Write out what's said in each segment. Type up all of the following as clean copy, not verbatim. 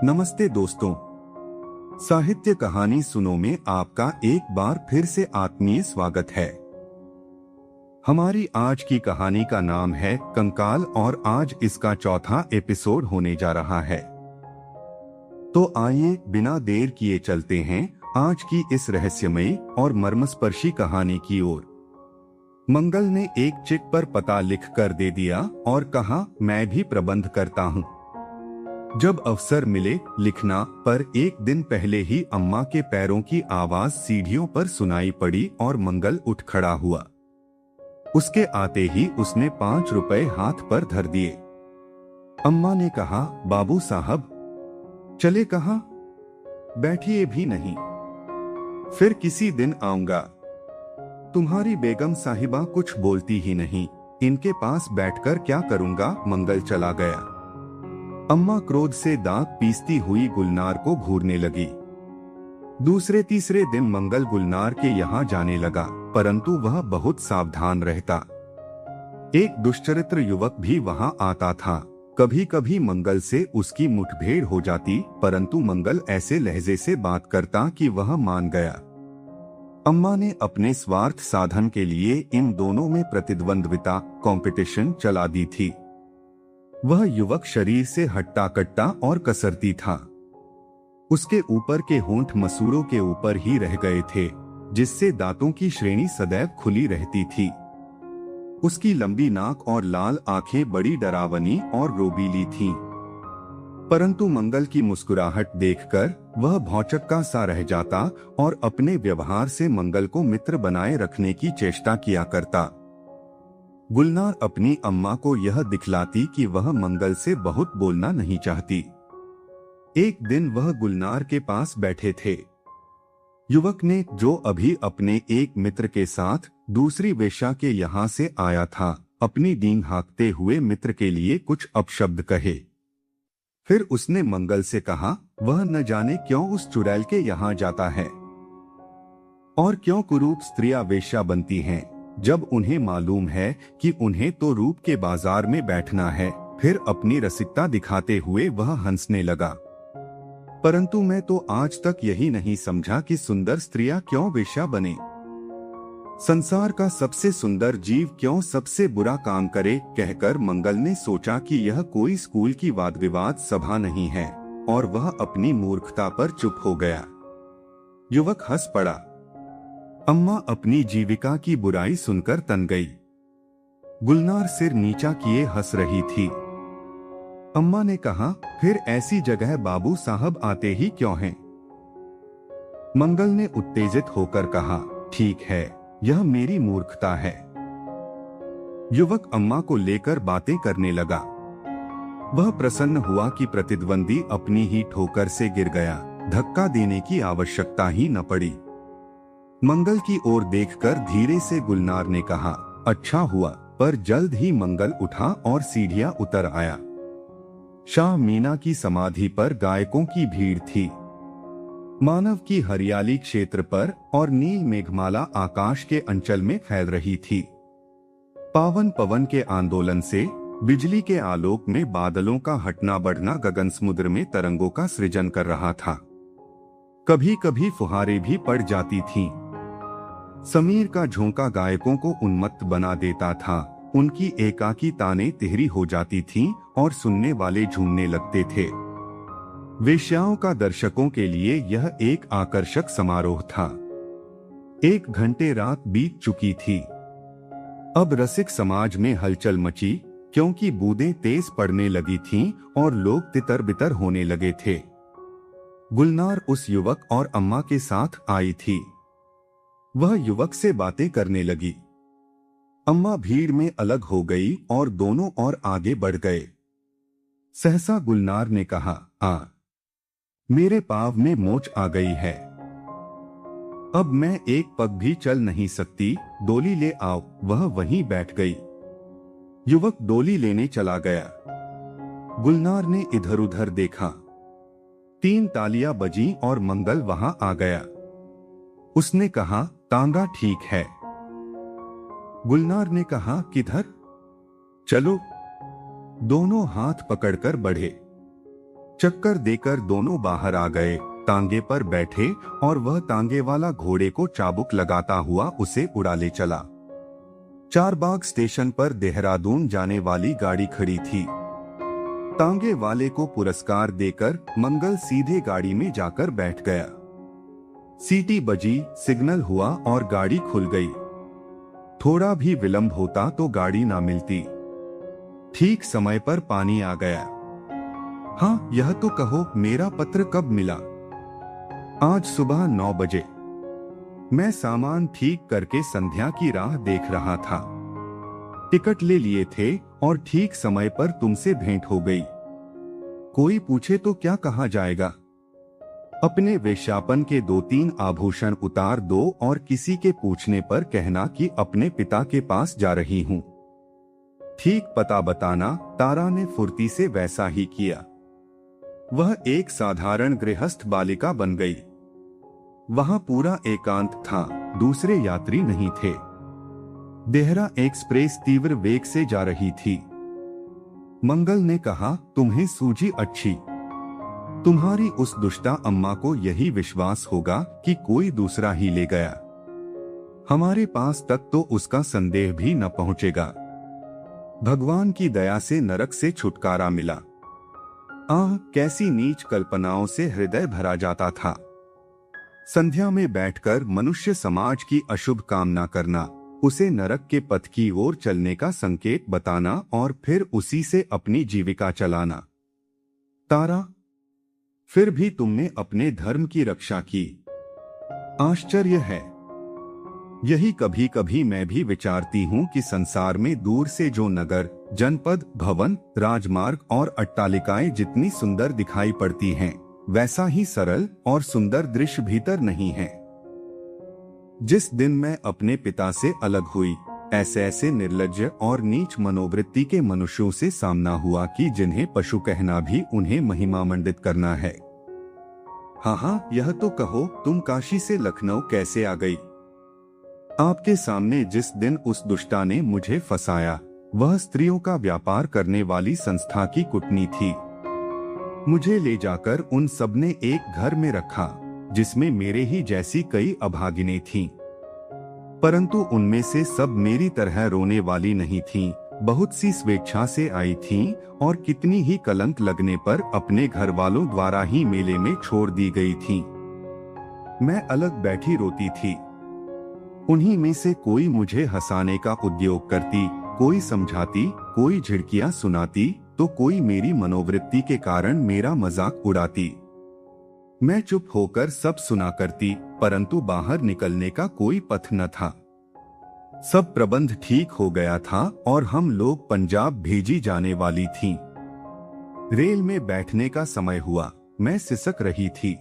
नमस्ते दोस्तों, साहित्य कहानी सुनो में आपका एक बार फिर से आत्मीय स्वागत है। हमारी आज की कहानी का नाम है कंकाल और आज इसका चौथा एपिसोड होने जा रहा है। तो आइए बिना देर किए चलते हैं आज की इस रहस्यमयी और मर्मस्पर्शी कहानी की ओर। मंगल ने एक चिट पर पता लिख कर दे दिया और कहा, मैं भी प्रबंध करता हूँ। जब अवसर मिले लिखना पर एक दिन पहले ही अम्मा के पैरों की आवाज सीढ़ियों पर सुनाई पड़ी और मंगल उठ खड़ा हुआ। उसके आते ही उसने 5 रुपए हाथ पर धर दिए। अम्मा ने कहा, बाबू साहब चले कहाँ? बैठिए भी नहीं, फिर किसी दिन आऊंगा। तुम्हारी बेगम साहिबा कुछ बोलती ही नहीं, इनके पास बैठकर क्या करूंगा। मंगल चला गया। अम्मा क्रोध से दांत पीसती हुई गुलनार को घूरने लगी। दूसरे तीसरे दिन मंगल गुलनार के यहाँ जाने लगा, परंतु वह बहुत सावधान रहता। एक दुष्चरित्र युवक भी वहाँ आता था। कभी कभी मंगल से उसकी मुठभेड़ हो जाती, परंतु मंगल ऐसे लहजे से बात करता कि वह मान गया। अम्मा ने अपने स्वार्थ साधन के लिए इन दोनों में प्रतिद्वंद्विता कंपटीशन चला दी थी। वह युवक शरीर से हट्टा कट्टा और कसरती था। उसके ऊपर के होंठ मसूड़ों के ऊपर ही रह गए थे, जिससे दांतों की श्रेणी सदैव खुली रहती थी। उसकी लंबी नाक और लाल आंखें बड़ी डरावनी और रोबीली थीं। परंतु मंगल की मुस्कुराहट देखकर वह भौचक्का सा रह जाता और अपने व्यवहार से मंगल को मित्र बनाए रखने की चेष्टा किया करता। गुलनार अपनी अम्मा को यह दिखलाती कि वह मंगल से बहुत बोलना नहीं चाहती। एक दिन वह गुलनार के पास बैठे थे। युवक ने, जो अभी अपने एक मित्र के साथ दूसरी वेश्या के यहाँ से आया था, अपनी डींग हाँकते हुए मित्र के लिए कुछ अपशब्द कहे। फिर उसने मंगल से कहा, वह न जाने क्यों उस चुड़ैल के यहाँ जाता है और क्यों कुरूप स्त्रियां वेश्या बनती हैं, जब उन्हें मालूम है कि उन्हें तो रूप के बाजार में बैठना है। फिर अपनी रसिकता दिखाते हुए वह हंसने लगा। परंतु मैं तो आज तक यही नहीं समझा कि सुंदर स्त्रियां क्यों वेश्या बने। संसार का सबसे सुंदर जीव क्यों सबसे बुरा काम करे। कहकर मंगल ने सोचा कि यह कोई स्कूल की वाद विवाद सभा नहीं है, और वह अपनी मूर्खता पर चुप हो गया। युवक हंस पड़ा। अम्मा अपनी जीविका की बुराई सुनकर तन गई। गुलनार सिर नीचा किए हंस रही थी। अम्मा ने कहा, फिर ऐसी जगह बाबू साहब आते ही क्यों हैं? मंगल ने उत्तेजित होकर कहा, ठीक है, यह मेरी मूर्खता है। युवक अम्मा को लेकर बातें करने लगा। वह प्रसन्न हुआ कि प्रतिद्वंदी अपनी ही ठोकर से गिर गया। धक्का देने की आवश्यकता ही न पड़ी। मंगल की ओर देखकर धीरे से गुलनार ने कहा, अच्छा हुआ। पर जल्द ही मंगल उठा और सीढ़ियां उतर आया। शाह मीना की समाधि पर गायकों की भीड़ थी। मानव की हरियाली क्षेत्र पर और नील मेघमाला आकाश के अंचल में फैल रही थी। पावन पवन के आंदोलन से बिजली के आलोक में बादलों का हटना बढ़ना गगन समुद्र में तरंगों का सृजन कर रहा था। कभी कभी फुहारें भी पड़ जाती थीं। समीर का झोंका गायकों को उन्मत्त बना देता था। उनकी एकाकी तानें तिहरी हो जाती थीं और सुनने वाले झूमने लगते थे। वेश्याओं का दर्शकों के लिए यह एक आकर्षक समारोह था। 1 घंटे रात बीत चुकी थी। अब रसिक समाज में हलचल मची, क्योंकि बूंदें तेज पड़ने लगी थीं और लोग तितर बितर होने लगे थे। गुलनार उस युवक और अम्मा के साथ आई थी। वह युवक से बातें करने लगी। अम्मा भीड़ में अलग हो गई और दोनों और आगे बढ़ गए। सहसा गुलनार ने कहा, मेरे पाँव में मोच आ गई है। अब मैं एक पग भी चल नहीं सकती। डोली ले आओ। वह वहीं बैठ गई। युवक डोली लेने चला गया। गुलनार ने इधर उधर देखा। 3 तालियां बजी और मंगल वहां आ गया। उसने कहा, तांगा ठीक है। गुलनार ने कहा, किधर? चलो। दोनों हाथ पकड़कर बढ़े। चक्कर देकर दोनों बाहर आ गए, तांगे पर बैठे और वह तांगे वाला घोड़े को चाबुक लगाता हुआ उसे उड़ा ले चला। चारबाग स्टेशन पर देहरादून जाने वाली गाड़ी खड़ी थी। तांगे वाले को पुरस्कार देकर मंगल सीधे गाड़ी में जाकर बैठ गया। सीटी बजी, सिग्नल हुआ और गाड़ी खुल गई। थोड़ा भी विलंब होता तो गाड़ी ना मिलती। ठीक समय पर पानी आ गया। हाँ, यह तो कहो, मेरा पत्र कब मिला? आज सुबह 9 बजे। मैं सामान ठीक करके संध्या की राह देख रहा था। टिकट ले लिए थे और ठीक समय पर तुमसे भेंट हो गई। कोई पूछे तो क्या कहा जाएगा? अपने वेश्यापन के 2-3 आभूषण उतार दो और किसी के पूछने पर कहना कि अपने पिता के पास जा रही हूँ। ठीक पता बताना। तारा ने फुर्ती से वैसा ही किया। वह एक साधारण गृहस्थ बालिका बन गई। वहां पूरा एकांत था, दूसरे यात्री नहीं थे। देहरा एक्सप्रेस तीव्र वेग से जा रही थी। मंगल ने कहा, तुम्हें सूझी अच्छी। तुम्हारी उस दुष्टा अम्मा को यही विश्वास होगा कि कोई दूसरा ही ले गया। हमारे पास तक तो उसका संदेह भी न पहुंचेगा। भगवान की दया से नरक से छुटकारा मिला। आह, कैसी नीच कल्पनाओं से हृदय भरा जाता था। संध्या में बैठकर मनुष्य समाज की अशुभ कामना करना, उसे नरक के पथ की ओर चलने का संकेत बताना और फिर उसी से अपनी जीविका चलाना। तारा, फिर भी तुमने अपने धर्म की रक्षा की। आश्चर्य है। यही कभी कभी मैं भी विचारती हूँ कि संसार में दूर से जो नगर, जनपद, भवन, राजमार्ग और अट्टालिकाएं जितनी सुंदर दिखाई पड़ती हैं, वैसा ही सरल और सुंदर दृश्य भीतर नहीं है। जिस दिन मैं अपने पिता से अलग हुई, ऐसे ऐसे निर्लज्ज और नीच मनोवृत्ति के मनुष्यों से सामना हुआ कि जिन्हें पशु कहना भी उन्हें महिमामंडित करना है। हाँ, यह तो कहो, तुम काशी से लखनऊ कैसे आ गई? आपके सामने जिस दिन उस दुष्टा ने मुझे फंसाया, वह स्त्रियों का व्यापार करने वाली संस्था की कुटनी थी। मुझे ले जाकर उन सबने एक घर में रखा, जिसमें मेरे ही जैसी कई अभागिनें थीं। परंतु उनमें से सब मेरी तरह रोने वाली नहीं थीं। बहुत सी स्वेच्छा से आई थीं और कितनी ही कलंक लगने पर अपने घर वालों द्वारा ही मेले में छोड़ दी गई थीं। मैं अलग बैठी रोती थी। उन्हीं में से कोई मुझे हंसाने का उद्योग करती, कोई समझाती, कोई झिड़कियां सुनाती, तो कोई मेरी मनोवृत्ति के कारण मेरा मजाक उड़ाती। मैं चुप होकर सब सुना करती, परंतु बाहर निकलने का कोई पथ न था। सब प्रबंध ठीक हो गया था और हम लोग पंजाब भेजी जाने वाली थीं। रेल में बैठने का समय हुआ। मैं सिसक रही थी।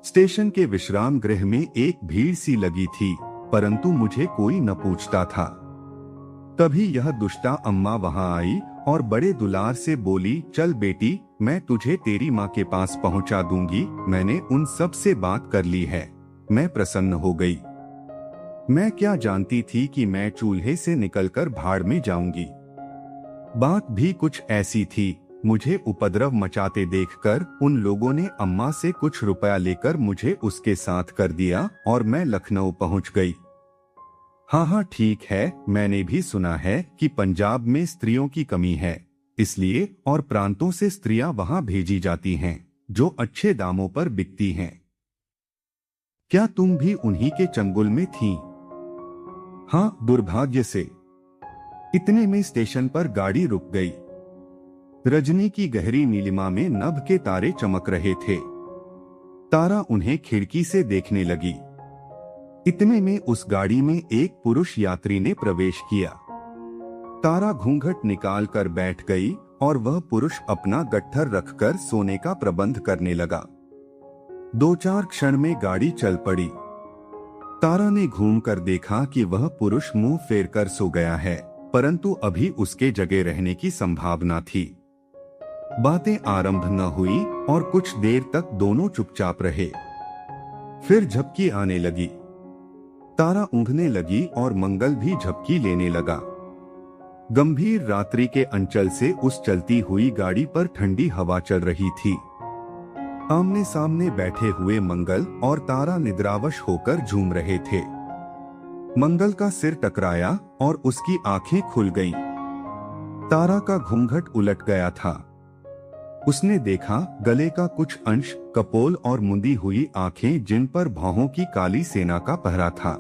स्टेशन के विश्राम गृह में एक भीड़ सी लगी थी, परंतु मुझे कोई न पूछता था। तभी यह दुष्टा अम्मा वहां आई और बड़े दुलार से बोली, चल बेटी, मैं तुझे तेरी माँ के पास पहुंचा दूंगी। मैंने उन सब से बात कर ली है। मैं प्रसन्न हो गई। मैं क्या जानती थी कि मैं चूल्हे से निकलकर भाड़ में जाऊंगी। बात भी कुछ ऐसी थी। मुझे उपद्रव मचाते देखकर उन लोगों ने अम्मा से कुछ रुपया लेकर मुझे उसके साथ कर दिया और मैं लखनऊ पहुंच गई। हाँ, ठीक है, मैंने भी सुना है कि पंजाब में स्त्रियों की कमी है, इसलिए और प्रांतों से स्त्रियां वहां भेजी जाती हैं, जो अच्छे दामों पर बिकती हैं। क्या तुम भी उन्हीं के चंगुल में थीं? हाँ, दुर्भाग्य से। इतने में स्टेशन पर गाड़ी रुक गई। रजनी की गहरी नीलिमा में नभ के तारे चमक रहे थे। तारा उन्हें खिड़की से देखने लगी। इतने में उस गाड़ी में एक पुरुष यात्री ने प्रवेश किया। तारा घूंघट निकाल कर बैठ गई और वह पुरुष अपना गट्ठर रखकर सोने का प्रबंध करने लगा। 2-4 क्षण में गाड़ी चल पड़ी। तारा ने घूमकर देखा कि वह पुरुष मुंह फेरकर सो गया है, परंतु अभी उसके जगे रहने की संभावना थी। बातें आरंभ न हुई और कुछ देर तक दोनों चुपचाप रहे। फिर झपकी आने लगी। तारा ऊँघने लगी और मंगल भी झपकी लेने लगा। गंभीर रात्रि के अंचल से उस चलती हुई गाड़ी पर ठंडी हवा चल रही थी। आमने सामने बैठे हुए मंगल और तारा निद्रावश होकर झूम रहे थे। मंगल का सिर टकराया और उसकी आंखें खुल गईं। तारा का घूंघट उलट गया था। उसने देखा गले का कुछ अंश, कपोल और मुंदी हुई आंखें जिन पर भौहों की काली सेना का पहरा था।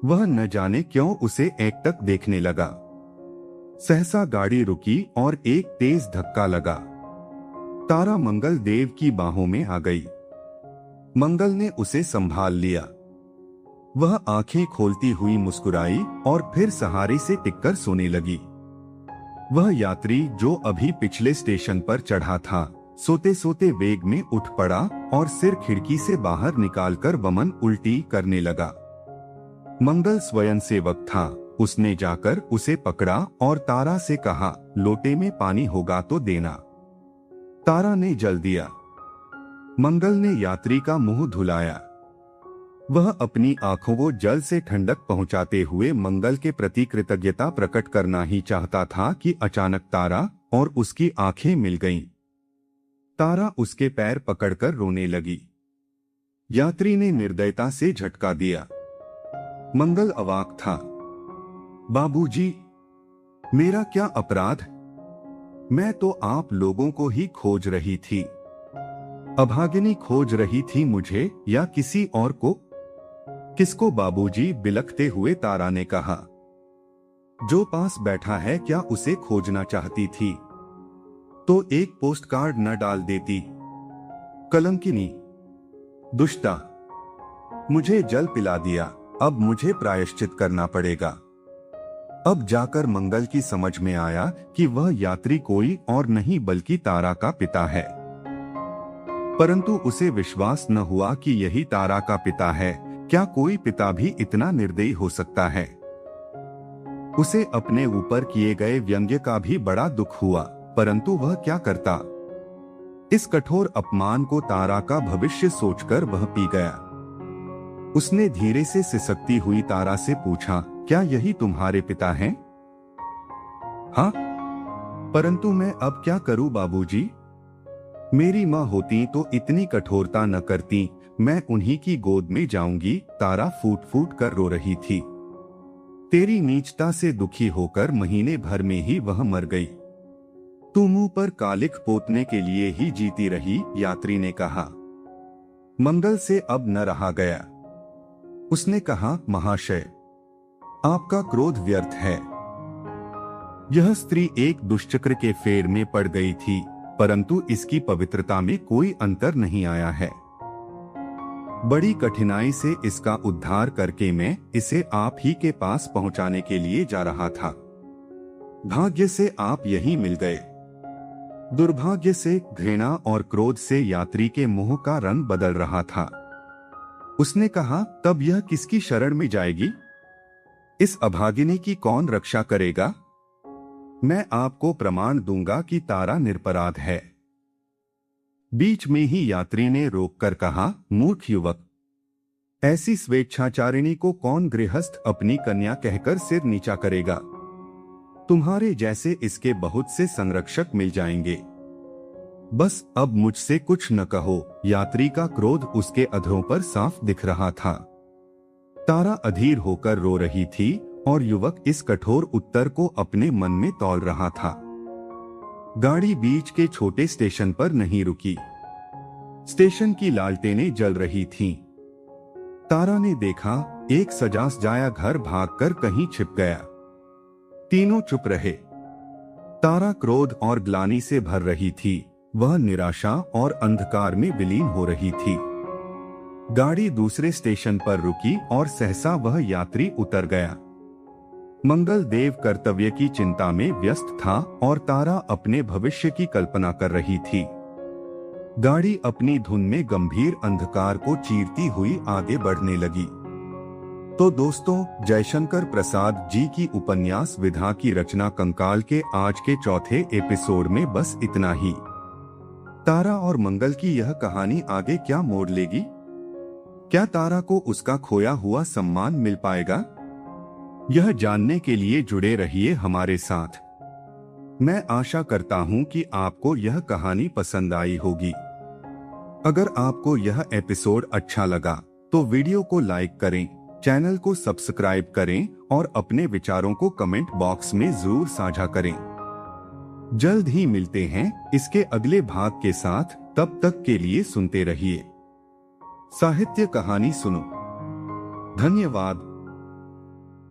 वह न जाने क्यों उसे एकटक देखने लगा। सहसा गाड़ी रुकी और एक तेज धक्का लगा। तारा मंगल देव की बाहों में आ गई। मंगल ने उसे संभाल लिया। वह आंखें खोलती हुई मुस्कुराई और फिर सहारे से टिककर सोने लगी। वह यात्री जो अभी पिछले स्टेशन पर चढ़ा था, सोते सोते वेग में उठ पड़ा और सिर खिड़की से बाहर निकालकर वमन उल्टी करने लगा। मंगल स्वयंसेवक था। उसने जाकर उसे पकड़ा और तारा से कहा, लोटे में पानी होगा तो देना। तारा ने जल दिया। मंगल ने यात्री का मुंह धुलाया। वह अपनी आंखों को जल से ठंडक पहुंचाते हुए मंगल के प्रति कृतज्ञता प्रकट करना ही चाहता था कि अचानक तारा और उसकी आंखें मिल गईं। तारा उसके पैर पकड़कर रोने लगी। यात्री ने निर्दयता से झटका दिया। मंगल अवाक था। बाबूजी, मेरा क्या अपराध? मैं तो आप लोगों को ही खोज रही थी। अभागिनी खोज रही थी मुझे या किसी और को? किसको बाबूजी? बिलखते हुए तारा ने कहा। जो पास बैठा है क्या उसे खोजना चाहती थी तो एक पोस्ट कार्ड न डाल देती? कलंकिनी, दुष्टा, मुझे जल पिला दिया। अब मुझे प्रायश्चित करना पड़ेगा। अब जाकर मंगल की समझ में आया कि वह यात्री कोई और नहीं बल्कि तारा का पिता है। परंतु उसे विश्वास न हुआ कि यही तारा का पिता है। क्या कोई पिता भी इतना निर्दयी हो सकता है? उसे अपने ऊपर किए गए व्यंग्य का भी बड़ा दुख हुआ, परंतु वह क्या करता? इस कठोर अपमान को तारा का भविष्य सोचकर वह पी गया। उसने धीरे से सिसकती हुई तारा से पूछा, क्या यही तुम्हारे पिता हैं? हाँ, परंतु मैं अब क्या करूं बाबूजी? मेरी माँ होती तो इतनी कठोरता न करती। मैं उन्हीं की गोद में जाऊंगी। तारा फूट फूट कर रो रही थी। तेरी नीचता से दुखी होकर महीने भर में ही वह मर गई। तू मुंह पर कालिख पोतने के लिए ही जीती रही, यात्री ने कहा। मंगल से अब न रहा गया। उसने कहा, महाशय, आपका क्रोध व्यर्थ है। यह स्त्री एक दुष्चक्र के फेर में पड़ गई थी, परंतु इसकी पवित्रता में कोई अंतर नहीं आया है। बड़ी कठिनाई से इसका उद्धार करके मैं इसे आप ही के पास पहुंचाने के लिए जा रहा था। भाग्य से आप यहीं मिल गए। दुर्भाग्य से घृणा और क्रोध से यात्री के मुंह का रंग बदल रहा था। उसने कहा, तब यह किसकी शरण में जाएगी? इस अभागिनी की कौन रक्षा करेगा? मैं आपको प्रमाण दूंगा कि तारा निरपराध है। बीच में ही यात्री ने रोककर कहा, मूर्ख युवक, ऐसी स्वेच्छाचारिणी को कौन गृहस्थ अपनी कन्या कहकर सिर नीचा करेगा? तुम्हारे जैसे इसके बहुत से संरक्षक मिल जाएंगे। बस अब मुझसे कुछ न कहो। यात्री का क्रोध उसके अधरों पर साफ दिख रहा था। तारा अधीर होकर रो रही थी और युवक इस कठोर उत्तर को अपने मन में तौल रहा था। गाड़ी बीच के छोटे स्टेशन पर नहीं रुकी। स्टेशन की लालटेनें जल रही थीं। तारा ने देखा एक सजा सजाया घर भागकर कहीं छिप गया। तीनों चुप रहे। तारा क्रोध और ग्लानि से भर रही थी। वह निराशा और अंधकार में विलीन हो रही थी। गाड़ी दूसरे स्टेशन पर रुकी और सहसा वह यात्री उतर गया। मंगल देव कर्तव्य की चिंता में व्यस्त था और तारा अपने भविष्य की कल्पना कर रही थी। गाड़ी अपनी धुन में गंभीर अंधकार को चीरती हुई आगे बढ़ने लगी। तो दोस्तों, जयशंकर प्रसाद जी की उपन्यास विधा की रचना कंकाल के आज के चौथे एपिसोड में बस इतना ही। तारा और मंगल की यह कहानी आगे क्या मोड़ लेगी? क्या तारा को उसका खोया हुआ सम्मान मिल पाएगा? यह जानने के लिए जुड़े रहिए हमारे साथ। मैं आशा करता हूं कि आपको यह कहानी पसंद आई होगी। अगर आपको यह एपिसोड अच्छा लगा तो वीडियो को लाइक करें, चैनल को सब्सक्राइब करें और अपने विचारों को कमेंट बॉक्स में जरूर साझा करें। जल्द ही मिलते हैं इसके अगले भाग के साथ। तब तक के लिए सुनते रहिए साहित्य कहानी सुनो। धन्यवाद।